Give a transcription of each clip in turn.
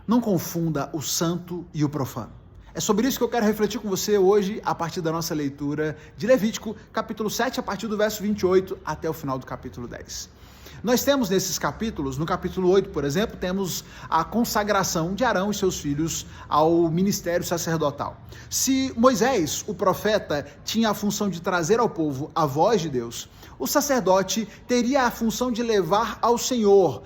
Não confunda o santo e o profano. É sobre isso que eu quero refletir com você hoje, a partir da nossa leitura de Levítico, capítulo 7, a partir do verso 28 até o final do capítulo 10. Nós temos nesses capítulos, no capítulo 8, por exemplo, temos a consagração de Arão e seus filhos ao ministério sacerdotal. Se Moisés, o profeta, tinha a função de trazer ao povo a voz de Deus, o sacerdote teria a função de levar ao Senhor,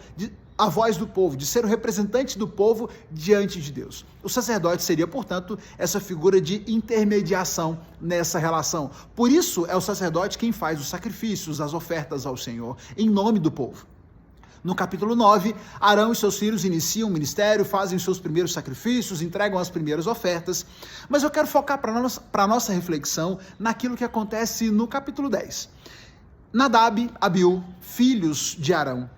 a voz do povo, de ser o representante do povo diante de Deus. O sacerdote seria, portanto, essa figura de intermediação nessa relação. Por isso é o sacerdote quem faz os sacrifícios, as ofertas ao Senhor, em nome do povo. No capítulo 9, Arão e seus filhos iniciam o ministério, fazem os seus primeiros sacrifícios, entregam as primeiras ofertas, mas eu quero focar para a nossa reflexão naquilo que acontece no capítulo 10. Nadab, Abiú, filhos de Arão.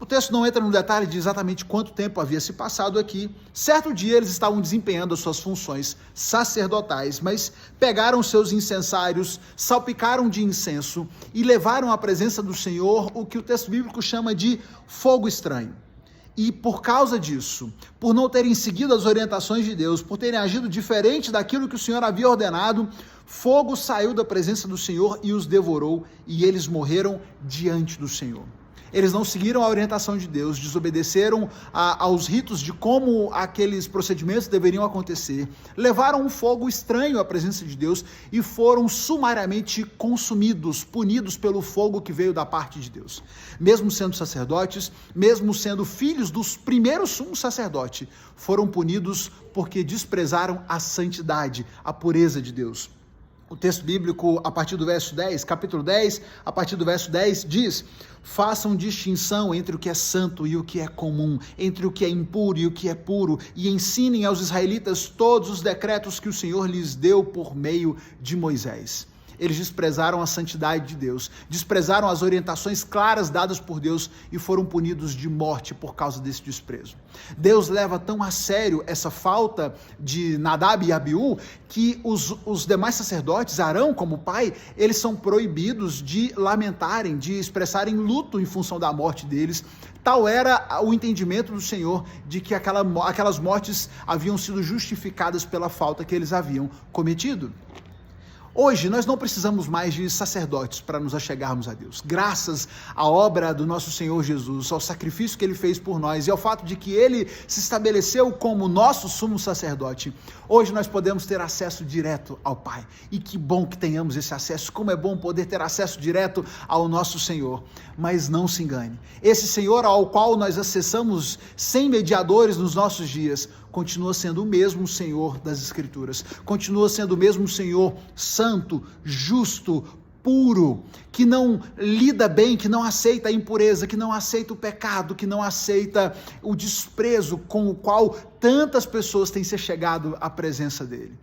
O texto não entra no detalhe de exatamente quanto tempo havia se passado aqui. Certo dia eles estavam desempenhando as suas funções sacerdotais, mas pegaram seus incensários, salpicaram de incenso e levaram à presença do Senhor o que o texto bíblico chama de fogo estranho. E por causa disso, por não terem seguido as orientações de Deus, por terem agido diferente daquilo que o Senhor havia ordenado, fogo saiu da presença do Senhor e os devorou, e eles morreram diante do Senhor. Eles não seguiram a orientação de Deus, desobedeceram aos ritos de como aqueles procedimentos deveriam acontecer, levaram um fogo estranho à presença de Deus e foram sumariamente consumidos, punidos pelo fogo que veio da parte de Deus. Mesmo sendo sacerdotes, mesmo sendo filhos dos primeiros sumos sacerdotes, foram punidos porque desprezaram a santidade, a pureza de Deus. O texto bíblico, a partir do verso 10, capítulo 10, a partir do verso 10, diz: façam distinção entre o que é santo e o que é comum, entre o que é impuro e o que é puro, e ensinem aos israelitas todos os decretos que o Senhor lhes deu por meio de Moisés. Eles desprezaram a santidade de Deus, desprezaram as orientações claras dadas por Deus e foram punidos de morte por causa desse desprezo. Deus leva tão a sério essa falta de Nadab e Abiú que os demais sacerdotes, Arão como pai, eles são proibidos de lamentarem, de expressarem luto em função da morte deles. Tal era o entendimento do Senhor de que aquelas mortes haviam sido justificadas pela falta que eles haviam cometido. Hoje, nós não precisamos mais de sacerdotes para nos achegarmos a Deus. Graças à obra do nosso Senhor Jesus, ao sacrifício que Ele fez por nós e ao fato de que Ele se estabeleceu como nosso sumo sacerdote, hoje nós podemos ter acesso direto ao Pai. E que bom que tenhamos esse acesso, como é bom poder ter acesso direto ao nosso Senhor. Mas não se engane, esse Senhor ao qual nós acessamos sem mediadores nos nossos dias, continua sendo o mesmo Senhor das Escrituras, continua sendo o mesmo Senhor santo, justo, puro, que não lida bem, que não aceita a impureza, que não aceita o pecado, que não aceita o desprezo com o qual tantas pessoas têm se chegado à presença dele.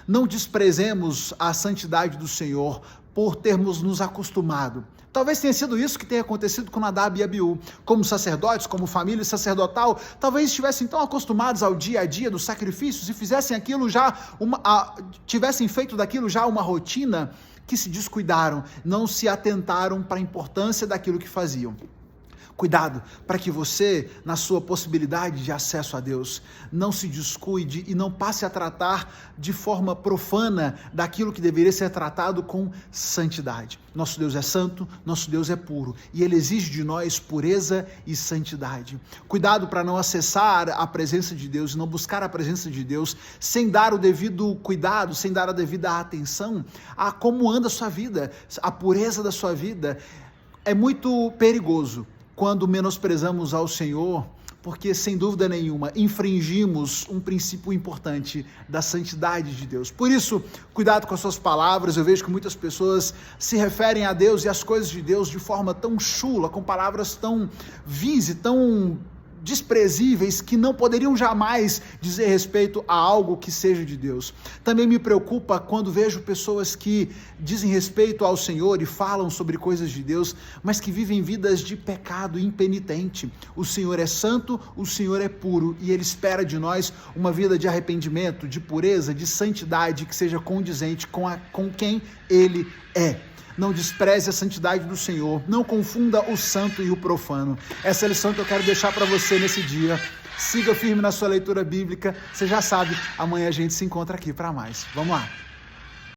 Não desprezemos a santidade do Senhor por termos nos acostumado. Talvez tenha sido isso que tenha acontecido com Nadab e Abiú. Como sacerdotes, como família sacerdotal, talvez estivessem tão acostumados ao dia a dia dos sacrifícios e fizessem aquilo tivessem feito daquilo já uma rotina, que se descuidaram, não se atentaram para a importância daquilo que faziam. Cuidado, para que você, na sua possibilidade de acesso a Deus, não se descuide e não passe a tratar de forma profana daquilo que deveria ser tratado com santidade. Nosso Deus é santo, nosso Deus é puro, e Ele exige de nós pureza e santidade. Cuidado para não acessar a presença de Deus e não buscar a presença de Deus sem dar o devido cuidado, sem dar a devida atenção a como anda a sua vida, a pureza da sua vida. É muito perigoso quando menosprezamos ao Senhor, porque sem dúvida nenhuma infringimos um princípio importante da santidade de Deus. Por isso, cuidado com as suas palavras. Eu vejo que muitas pessoas se referem a Deus e às coisas de Deus de forma tão chula, com palavras tão vis e tão desprezíveis que não poderiam jamais dizer respeito a algo que seja de Deus. Também me preocupa quando vejo pessoas que dizem respeito ao Senhor e falam sobre coisas de Deus, mas que vivem vidas de pecado impenitente. O Senhor é santo, o Senhor é puro, e Ele espera de nós uma vida de arrependimento, de pureza, de santidade, que seja condizente com quem Ele é. Não despreze a santidade do Senhor, não confunda o santo e o profano. Essa é a lição que eu quero deixar para você nesse dia. Siga firme na sua leitura bíblica. Você já sabe, amanhã a gente se encontra aqui para mais. Vamos lá.